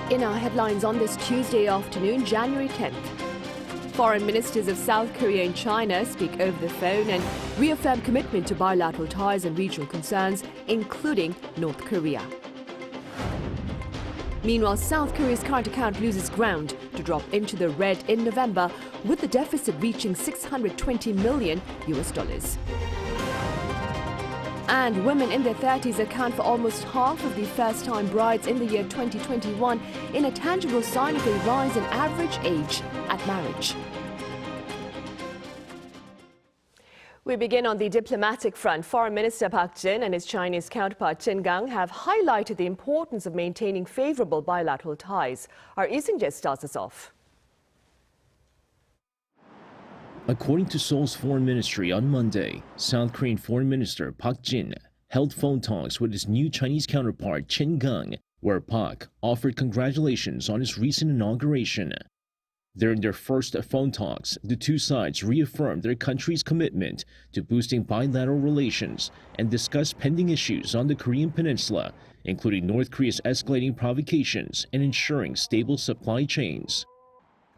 In our headlines on this Tuesday afternoon, January 10th. Foreign ministers of South Korea and China speak over the phone and reaffirm commitment to bilateral ties and regional concerns, including North Korea. Meanwhile, South Korea's current account loses ground to drop into the red in November, with the deficit reaching $620 million. And women in their 30s account for almost half of the first-time brides in the year 2021, in a tangible sign of a rise in average age at marriage. We begin on the diplomatic front. Foreign Minister Park Jin and his Chinese counterpart Qin Gang have highlighted the importance of maintaining favorable bilateral ties. Our Lee Jae-myung starts us off. According to Seoul's foreign ministry on Monday, South Korean Foreign Minister Park Jin held phone talks with his new Chinese counterpart Qin Gang, where Park offered congratulations on his recent inauguration. During their first phone talks, the two sides reaffirmed their country's commitment to boosting bilateral relations and discussed pending issues on the Korean peninsula, including North Korea's escalating provocations and ensuring stable supply chains.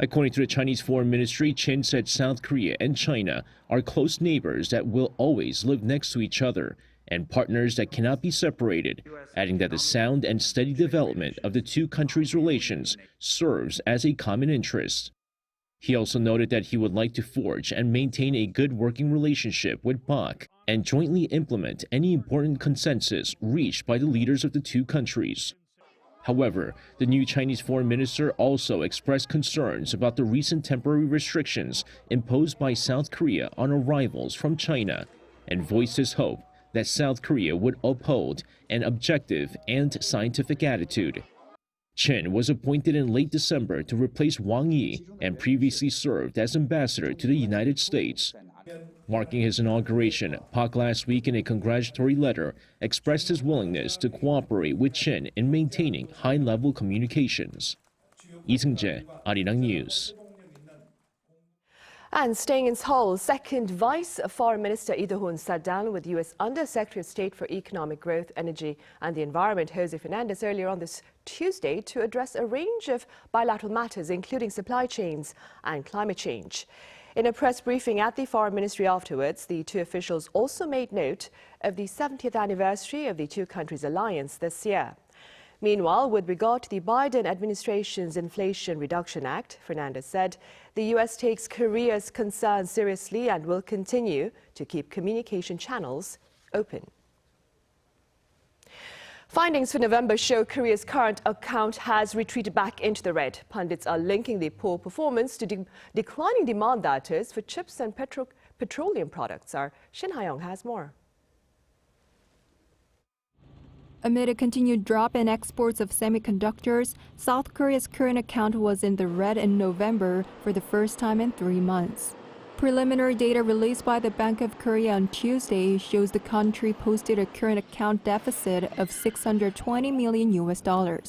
According to the Chinese Foreign Ministry, Qin said South Korea and China are close neighbors that will always live next to each other and partners that cannot be separated, adding that the sound and steady development of the two countries' relations serves as a common interest. He also noted that he would like to forge and maintain a good working relationship with Park and jointly implement any important consensus reached by the leaders of the two countries. However, the new Chinese foreign minister also expressed concerns about the recent temporary restrictions imposed by South Korea on arrivals from China and voiced his hope that South Korea would uphold an objective and scientific attitude. Qin was appointed in late December to replace Wang Yi and previously served as ambassador to the United States. Marking his inauguration, Park last week in a congratulatory letter expressed his willingness to cooperate with Qin in maintaining high-level communications. Lee Jae-myung, Arirang News. And staying in Seoul, Second Vice Foreign Minister Lee Jae-myung sat down with U.S. Under-Secretary of State for Economic Growth, Energy and the Environment, Jose Fernandez, earlier on this Tuesday to address a range of bilateral matters, including supply chains and climate change. In a press briefing at the Foreign Ministry afterwards, the two officials also made note of the 70th anniversary of the two countries' alliance this year. Meanwhile, with regard to the Biden administration's Inflation Reduction Act, Fernandez said the U.S. takes Korea's concerns seriously and will continue to keep communication channels open. Findings for November show Korea's current account has retreated back into the red. Pundits are linking the poor performance to declining demand data for chips and petroleum products. Our Shin Ha-young has more. Amid a continued drop in exports of semiconductors, South Korea's current account was in the red in November for the first time in 3 months. Preliminary data released by the Bank of Korea on Tuesday shows the country posted a current account deficit of $620 million.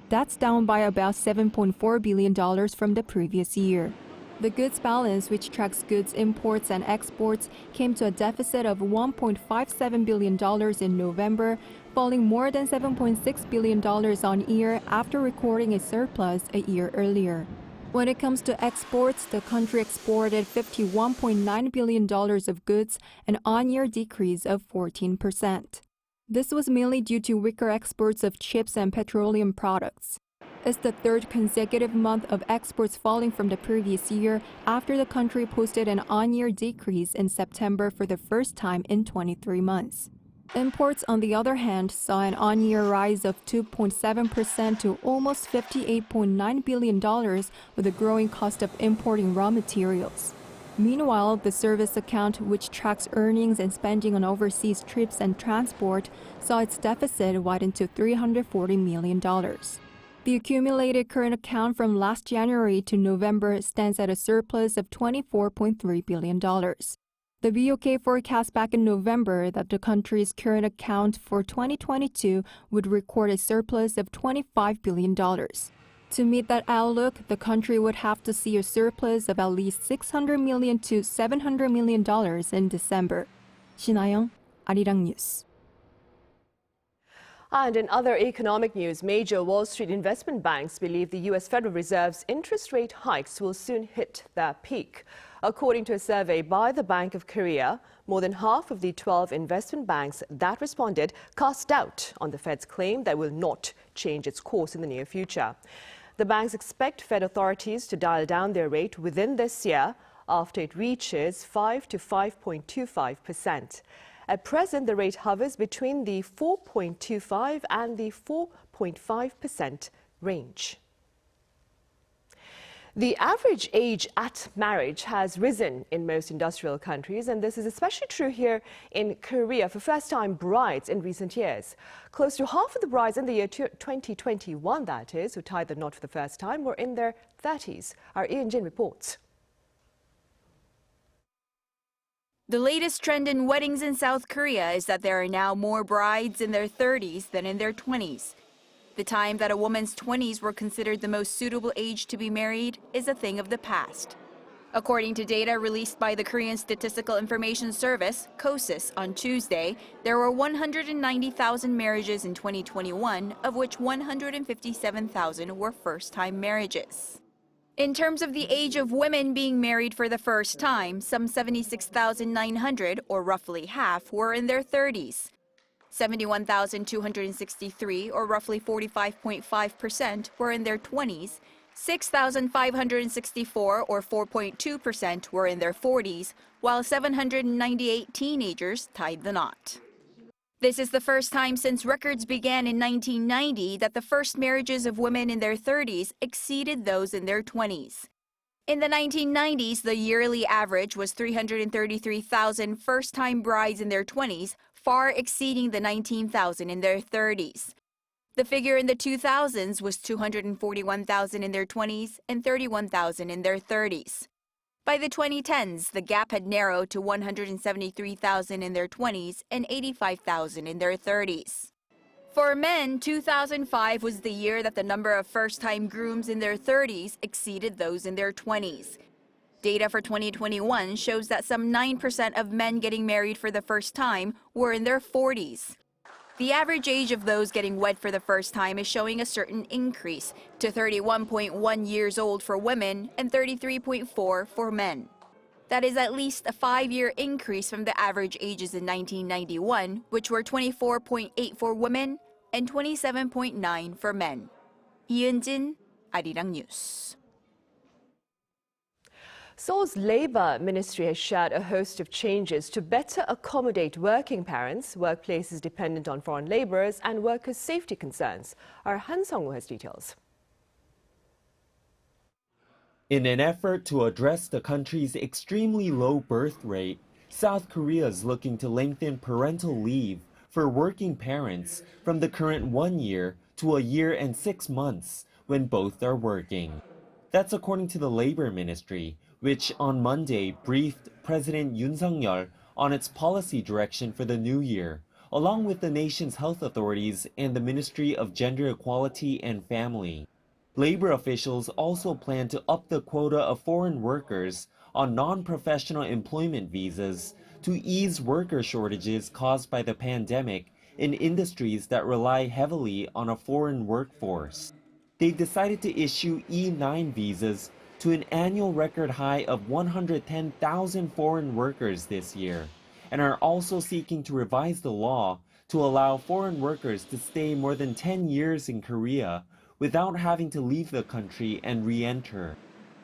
That's down by about $7.4 billion from the previous year. The goods balance, which tracks goods imports and exports, came to a deficit of $1.57 billion in November, falling more than $7.6 billion on year after recording a surplus a year earlier. When it comes to exports, the country exported $51.9 billion of goods, an on-year decrease of 14%. This was mainly due to weaker exports of chips and petroleum products. It's the third consecutive month of exports falling from the previous year after the country posted an on-year decrease in September for the first time in 23 months. Imports, on the other hand, saw an on-year rise of 2.7% to almost $58.9 billion, with a growing cost of importing raw materials. Meanwhile, the service account, which tracks earnings and spending on overseas trips and transport, saw its deficit widen to $340 million. The accumulated current account from last January to November stands at a surplus of $24.3 billion. The BOK forecast back in November that the country's current account for 2022 would record a surplus of $25 billion. To meet that outlook, the country would have to see a surplus of at least $600 million to $700 million in December. Shin Ha-young, Arirang News. And in other economic news, major Wall Street investment banks believe the U.S. Federal Reserve's interest rate hikes will soon hit their peak. According to a survey by the Bank of Korea, more than half of the 12 investment banks that responded cast doubt on the Fed's claim that it will not change its course in the near future. The banks expect Fed authorities to dial down their rate within this year after it reaches 5 to 5.25%. At present, the rate hovers between the 4.25 and the 4.5% range. The average age at marriage has risen in most industrial countries, and this is especially true here in Korea for first-time brides in recent years. Close to half of the brides in the year 2021, that is, who tied the knot for the first time, were in their 30s. Our Ian Jin reports. The latest trend in weddings in South Korea is that there are now more brides in their 30s than in their 20s. The time that a woman's 20s were considered the most suitable age to be married is a thing of the past. According to data released by the Korean Statistical Information Service, KOSIS, on Tuesday, there were 190,000 marriages in 2021, of which 157,000 were first-time marriages. In terms of the age of women being married for the first time, some 76,900, or roughly half, were in their 30s. 71,263, or roughly 45.5%, were in their 20s. 6,564, or 4.2%, were in their 40s, while 798 teenagers tied the knot. This is the first time since records began in 1990 that the first marriages of women in their 30s exceeded those in their 20s. In the 1990s, the yearly average was 333,000 first-time brides in their 20s, far exceeding the 19,000 in their 30s. The figure in the 2000s was 241,000 in their 20s and 31,000 in their 30s. By the 2010s, the gap had narrowed to 173,000 in their 20s and 85,000 in their 30s. For men, 2005 was the year that the number of first-time grooms in their 30s exceeded those in their 20s. Data for 2021 shows that some 9% of men getting married for the first time were in their 40s. The average age of those getting wed for the first time is showing a certain increase to 31.1 years old for women and 33.4 for men. That is at least a 5-year increase from the average ages in 1991, which were 24.8 for women and 27.9 for men. 이은진, Arirang News. Seoul's Labor Ministry has shared a host of changes to better accommodate working parents, workplaces dependent on foreign laborers, and workers' safety concerns. Our Han Sung-woo has details. In an effort to address the country's extremely low birth rate, South Korea is looking to lengthen parental leave for working parents from the current 1 year to a year and 6 months when both are working. That's according to the Labor Ministry, which on Monday briefed President Yoon Suk-yeol on its policy direction for the new year, along with the nation's health authorities and the Ministry of Gender Equality and Family. Labor officials also plan to up the quota of foreign workers on non-professional employment visas to ease worker shortages caused by the pandemic in industries that rely heavily on a foreign workforce. They've decided to issue E9 visas to an annual record high of 110,000 foreign workers this year, and are also seeking to revise the law to allow foreign workers to stay more than 10 years in Korea without having to leave the country and re-enter.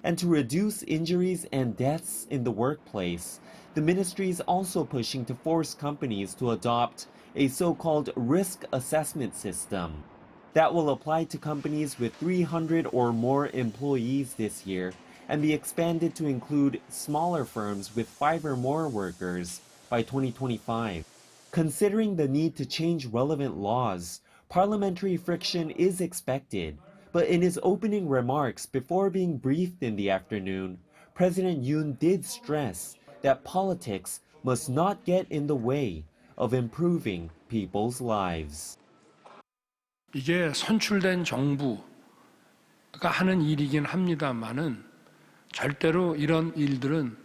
And to reduce injuries and deaths in the workplace, the ministry is also pushing to force companies to adopt a so-called risk assessment system that will apply to companies with 300 or more employees this year and be expanded to include smaller firms with 5 or more workers by 2025. Considering the need to change relevant laws, parliamentary friction is expected, but in his opening remarks before being briefed in the afternoon, President Yoon did stress that politics must not get in the way of improving people's lives. 이게 선출된 정부가 하는 일이긴 합니다만은 절대로 이런 일들은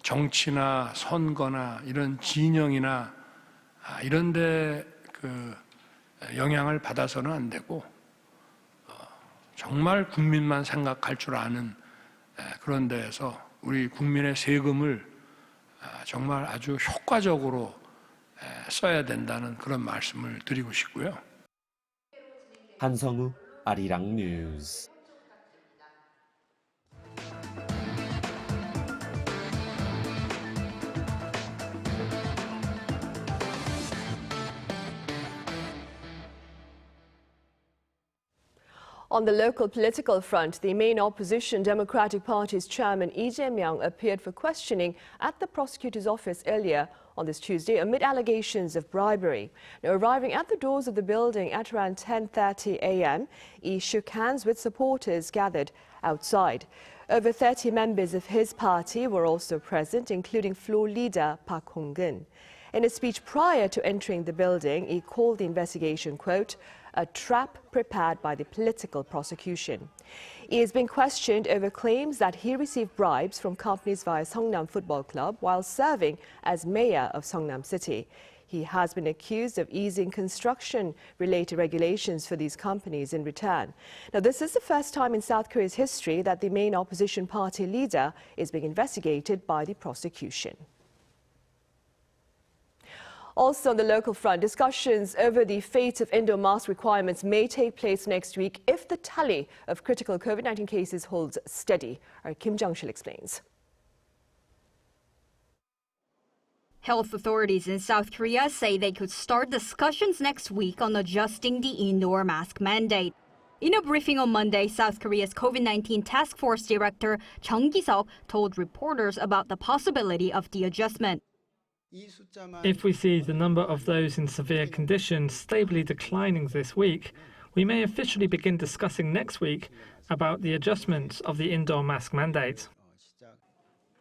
정치나 선거나 이런 진영이나 이런 데 영향을 받아서는 안 되고 정말 국민만 생각할 줄 아는 그런 데에서 우리 국민의 세금을 정말 아주 효과적으로 써야 된다는 그런 말씀을 드리고 싶고요. 한성우, 아리랑 뉴스. On the local political front, the main opposition Democratic Party's chairman Lee Jae-myung appeared for questioning at the prosecutor's office earlier on this Tuesday amid allegations of bribery. Now, arriving at the doors of the building at around 10:30 a.m., Lee shook hands with supporters gathered outside. Over 30 members of his party were also present, including floor leader Park Hong-gun. In a speech prior to entering the building, he called the investigation, quote, a trap prepared by the political prosecution. He has been questioned over claims that he received bribes from companies via Seongnam Football Club while serving as mayor of Seongnam City. He has been accused of easing construction-related regulations for these companies in return. Now, this is the first time in South Korea's history that the main opposition party leader is being investigated by the prosecution. Also on the local front, discussions over the fate of indoor mask requirements may take place next week if the tally of critical COVID-19 cases holds steady. Our Kim Jung-sil explains. Health authorities in South Korea say they could start discussions next week on adjusting the indoor mask mandate. In a briefing on Monday, South Korea's COVID-19 task force director Chung Ki-seok told reporters about the possibility of the adjustment. If we see the number of those in severe conditions stably declining this week, we may officially begin discussing next week about the adjustments of the indoor mask mandate.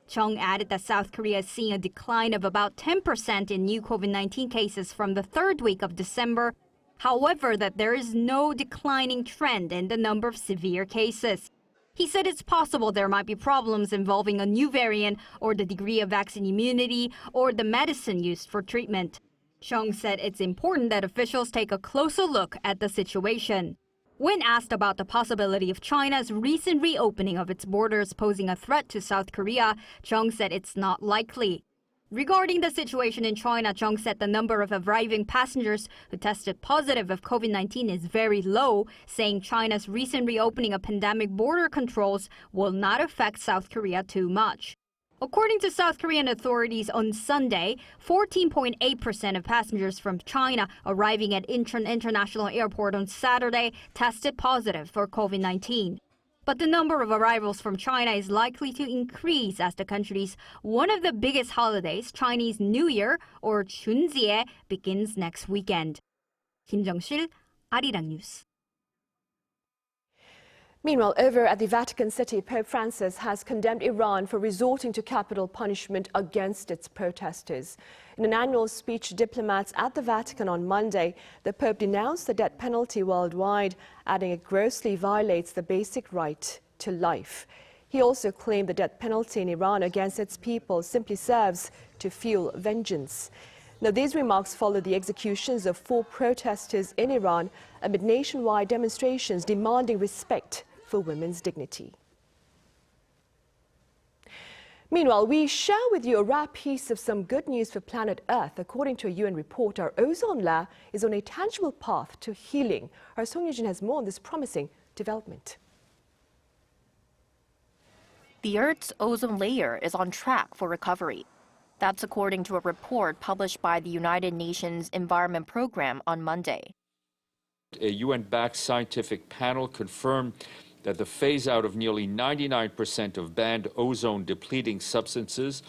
Chung added that South Korea is seeing a decline of about 10% in new COVID-19 cases from the third week of December. However, that there is no declining trend in the number of severe cases. He said it's possible there might be problems involving a new variant or the degree of vaccine immunity or the medicine used for treatment. Chung said it's important that officials take a closer look at the situation. When asked about the possibility of China's recent reopening of its borders posing a threat to South Korea, Chung said it's not likely. Regarding the situation in China, Chung said the number of arriving passengers who tested positive of COVID-19 is very low, saying China's recent reopening of pandemic border controls will not affect South Korea too much. According to South Korean authorities on Sunday, 14.8% of passengers from China arriving at Incheon International Airport on Saturday tested positive for COVID-19. But the number of arrivals from China is likely to increase as the country's one of the biggest holidays, Chinese New Year, or Chunjie, begins next weekend. Kim Jung-sil, Arirang News. Meanwhile, over at the Vatican City, Pope Francis has condemned Iran for resorting to capital punishment against its protesters. In an annual speech to diplomats at the Vatican on Monday, the Pope denounced the death penalty worldwide, adding it grossly violates the basic right to life. He also claimed the death penalty in Iran against its people simply serves to fuel vengeance. Now, these remarks follow the executions of 4 protesters in Iran amid nationwide demonstrations demanding respect for women's dignity. Meanwhile, we share with you a rare piece of some good news for planet Earth. According to a UN report, our ozone layer is on a tangible path to healing. Our Song Yujin has more on this promising development. The Earth's ozone layer is on track for recovery. That's according to a report published by the United Nations Environment Program on Monday. A UN-backed scientific panel confirmed that the phase-out of nearly 99% of banned ozone-depleting substances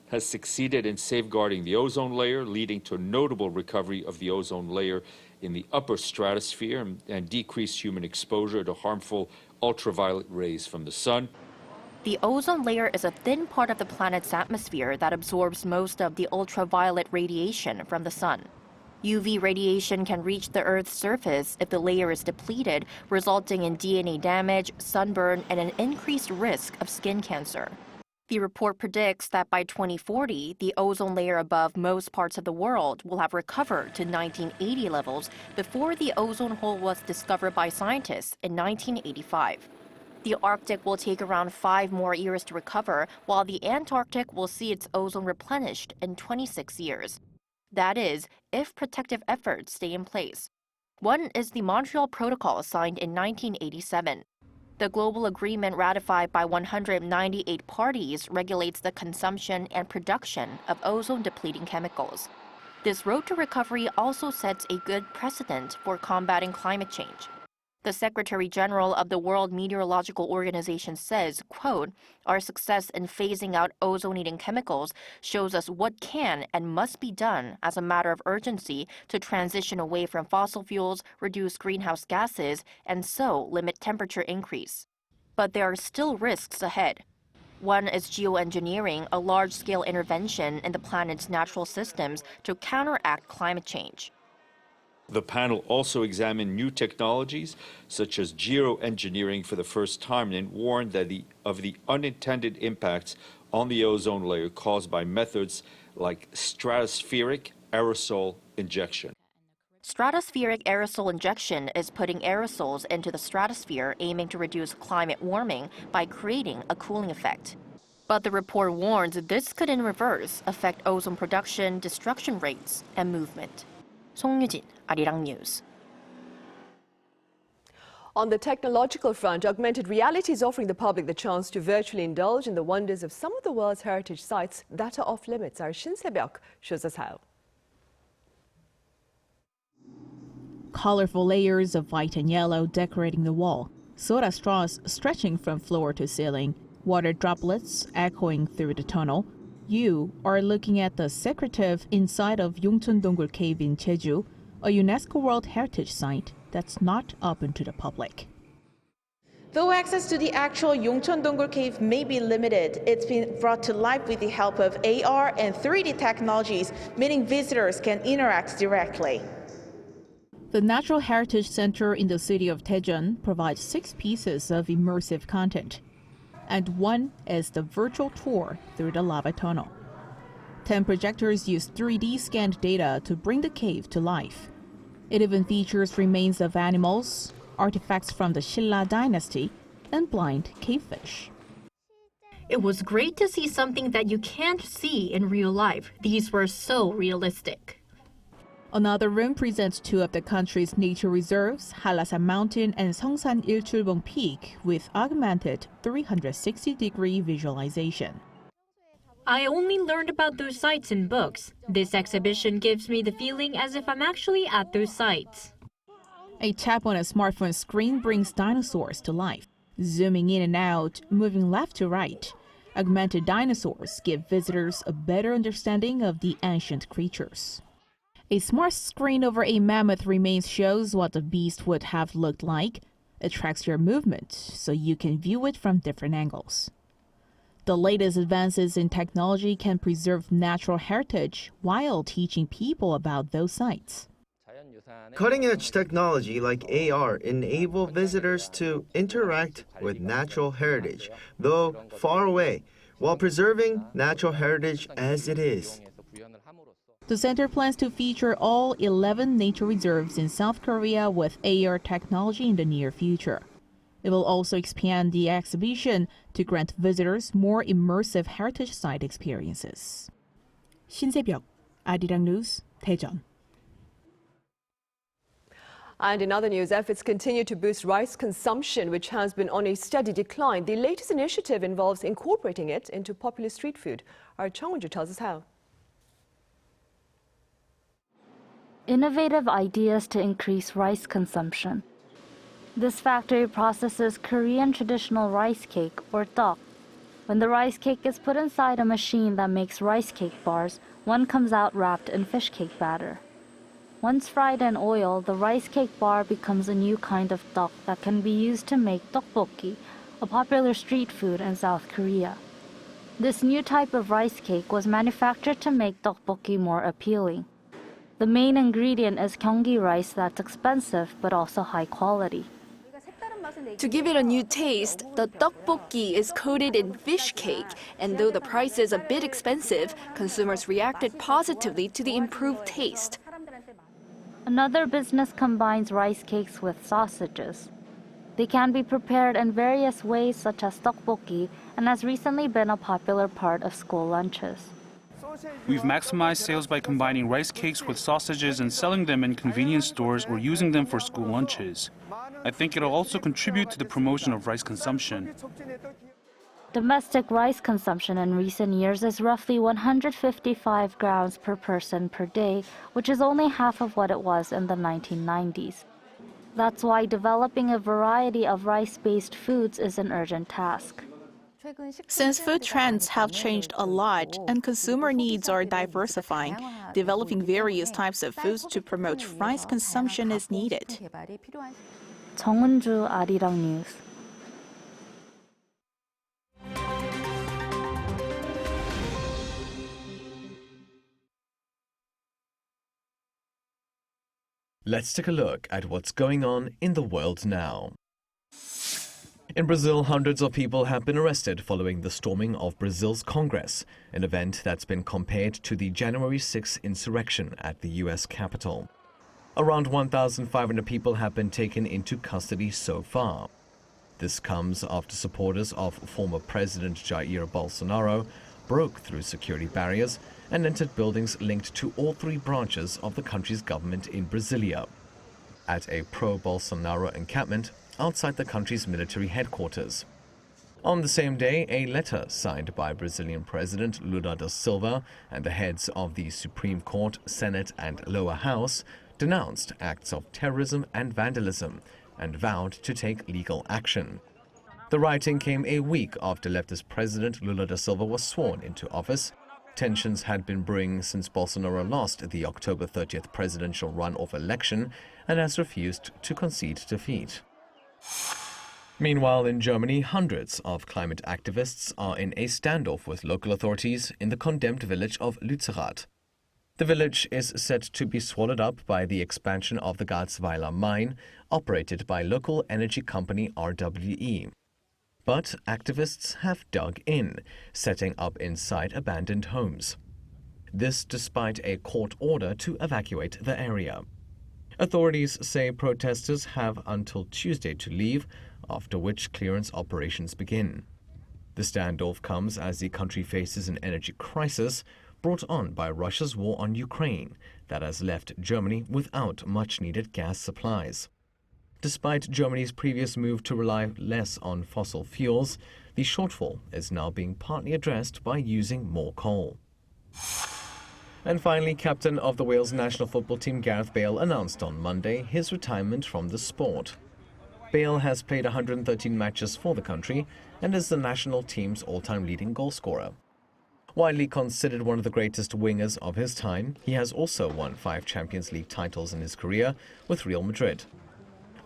has succeeded in safeguarding the ozone layer, leading to a notable recovery of the ozone layer in the upper stratosphere and decreased human exposure to harmful ultraviolet rays from the sun. The ozone layer is a thin part of the planet's atmosphere that absorbs most of the ultraviolet radiation from the sun. UV radiation can reach the Earth's surface if the layer is depleted, resulting in DNA damage, sunburn, and an increased risk of skin cancer. The report predicts that by 2040, the ozone layer above most parts of the world will have recovered to 1980 levels before the ozone hole was discovered by scientists in 1985. The Arctic will take around 5 more years to recover, while the Antarctic will see its ozone replenished in 26 years. That is, if protective efforts stay in place. One is the Montreal Protocol signed in 1987. The global agreement ratified by 198 parties regulates the consumption and production of ozone-depleting chemicals. This road to recovery also sets a good precedent for combating climate change. The Secretary General of the World Meteorological Organization says, quote, "Our success in phasing out ozone-eating chemicals shows us what can and must be done as a matter of urgency to transition away from fossil fuels, reduce greenhouse gases, and so limit temperature increase." But there are still risks ahead. One is geoengineering, a large-scale intervention in the planet's natural systems to counteract climate change. The panel also examined new technologies, such as geoengineering for the first time, and warned that of the unintended impacts on the ozone layer caused by methods like stratospheric aerosol injection. Stratospheric aerosol injection is putting aerosols into the stratosphere, aiming to reduce climate warming by creating a cooling effect. But the report warns this could in reverse affect ozone production, destruction rates, and movement. 송유진, Arirang News. On the technological front, augmented reality is offering the public the chance to virtually indulge in the wonders of some of the world's heritage sites that are off limits. Our Shin Se-byuk shows us how. Colorful layers of white and yellow decorating the wall, soda straws stretching from floor to ceiling, water droplets echoing through the tunnel. You are looking at the secretive inside of Yongcheon-dongul Cave in Jeju, a UNESCO World Heritage Site that's not open to the public. Though access to the actual Yongcheon-dongul Cave may be limited, it's been brought to life with the help of AR and 3D technologies, meaning visitors can interact directly. The Natural Heritage Center in the city of Daejeon provides 6 pieces of immersive content, and one is the virtual tour through the lava tunnel. 10 projectors use 3D scanned data to bring the cave to life. It even features remains of animals, artifacts from the Silla dynasty, and blind cavefish. It was great to see something that you can't see in real life. These were so realistic. Another room presents 2 of the country's nature reserves, Hallasan Mountain and Seongsan Ilchulbong Peak, with augmented 360-degree visualization. I only learned about those sites in books. This exhibition gives me the feeling as if I'm actually at those sites. A tap on a smartphone screen brings dinosaurs to life. Zooming in and out, moving left to right, augmented dinosaurs give visitors a better understanding of the ancient creatures. A smart screen over a mammoth remains shows what the beast would have looked like. It tracks your movement, so you can view it from different angles. The latest advances in technology can preserve natural heritage while teaching people about those sites. Cutting-edge technology like AR enable visitors to interact with natural heritage, though far away, while preserving natural heritage as it is. The center plans to feature all 11 nature reserves in South Korea with AR technology in the near future. It will also expand the exhibition to grant visitors more immersive heritage site experiences. Shin Se-byuk, Arirang News, Daejeon. And in other news, efforts continue to boost rice consumption, which has been on a steady decline. The latest initiative involves incorporating it into popular street food. Our Chung Won-ju tells us how. Innovative ideas to increase rice consumption. This factory processes Korean traditional rice cake, or tteok. When the rice cake is put inside a machine that makes rice cake bars, one comes out wrapped in fish cake batter. Once fried in oil, the rice cake bar becomes a new kind of tteok that can be used to make tteokbokki, a popular street food in South Korea. This new type of rice cake was manufactured to make tteokbokki more appealing. The main ingredient is gyeonggi rice that's expensive but also high quality. To give it a new taste, the tteokbokki is coated in fish cake, and though the price is a bit expensive, consumers reacted positively to the improved taste. Another business combines rice cakes with sausages. They can be prepared in various ways such as tteokbokki and has recently been a popular part of school lunches. We've maximized sales by combining rice cakes with sausages and selling them in convenience stores or using them for school lunches. I think it'll also contribute to the promotion of rice consumption. Domestic rice consumption in recent years is roughly 155 grams per person per day, which is only half of what it was in the 1990s. That's why developing a variety of rice-based foods is an urgent task. Since food trends have changed a lot and consumer needs are diversifying, developing various types of foods to promote rice consumption is needed. 정은주, Arirang News. Let's take a look at what's going on in the world now. In Brazil, hundreds of people have been arrested following the storming of Brazil's Congress, an event that's been compared to the January 6 insurrection at the U.S. Capitol. Around 1,500 people have been taken into custody so far. This comes after supporters of former President Jair Bolsonaro broke through security barriers and entered buildings linked to all three branches of the country's government in Brasilia. At a pro-Bolsonaro encampment outside the country's military headquarters. On the same day, a letter signed by Brazilian President Lula da Silva and the heads of the Supreme Court, Senate and Lower House denounced acts of terrorism and vandalism and vowed to take legal action. The writing came a week after leftist President Lula da Silva was sworn into office. Tensions had been brewing since Bolsonaro lost the October 30th presidential runoff election and has refused to concede defeat. Meanwhile, in Germany, hundreds of climate activists are in a standoff with local authorities in the condemned village of Lützerath. The village is said to be swallowed up by the expansion of the Garzweiler mine, operated by local energy company RWE. But activists have dug in, setting up inside abandoned homes. This despite a court order to evacuate the area. Authorities say protesters have until Tuesday to leave, after which clearance operations begin. The standoff comes as the country faces an energy crisis brought on by Russia's war on Ukraine that has left Germany without much-needed gas supplies. Despite Germany's previous move to rely less on fossil fuels, the shortfall is now being partly addressed by using more coal. And finally, captain of the Wales national football team Gareth Bale announced on Monday his retirement from the sport. Bale has played 113 matches for the country and is the national team's all-time leading goalscorer. Widely considered one of the greatest wingers of his time, he has also won 5 Champions League titles in his career with Real Madrid.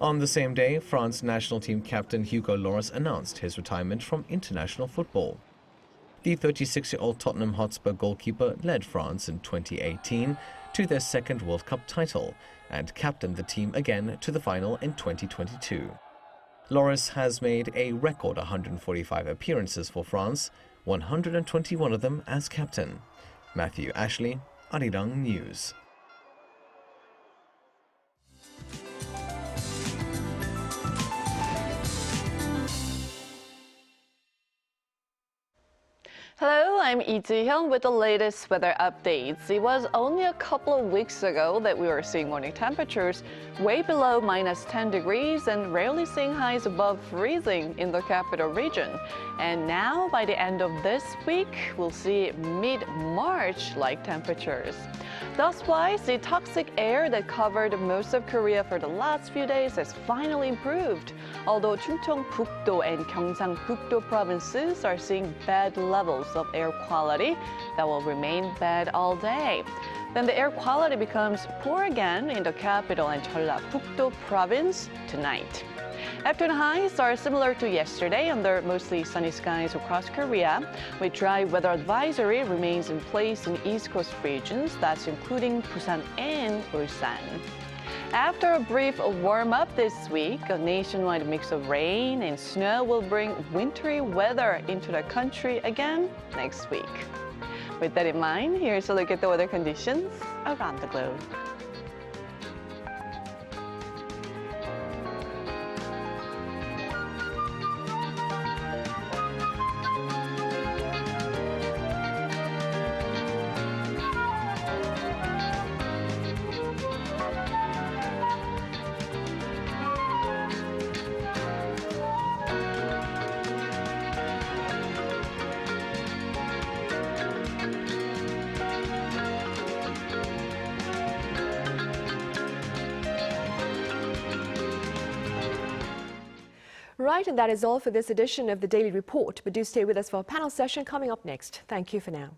On the same day, France national team captain Hugo Lloris announced his retirement from international football. The 36-year-old Tottenham Hotspur goalkeeper led France in 2018 to their second World Cup title and captained the team again to the final in 2022. Lloris has made a record 145 appearances for France, 121 of them as captain. Matthew Ashley, Arirang News. Hello, I'm Lee Jae-myung with the latest weather updates. It was only a couple of weeks ago that we were seeing morning temperatures way below -10 degrees and rarely seeing highs above freezing in the capital region. And now, by the end of this week, we'll see mid-March-like temperatures. Thus-wise, the toxic air that covered most of Korea for the last few days has finally improved, although Chungcheongbuk-do and Gyeongsangbuk-do provinces are seeing bad levels of air quality that will remain bad all day. Then the air quality becomes poor again in the capital and Jeollabuk-do province tonight. Afternoon highs are similar to yesterday under mostly sunny skies across Korea, with dry weather advisory remains in place in East Coast regions, that's including Busan and Ulsan. After a brief warm-up this week, a nationwide mix of rain and snow will bring wintry weather into the country again next week. With that in mind, here's a look at the weather conditions around the globe. Right, and that is all for this edition of the Daily Report. But do stay with us for our panel session coming up next. Thank you for now.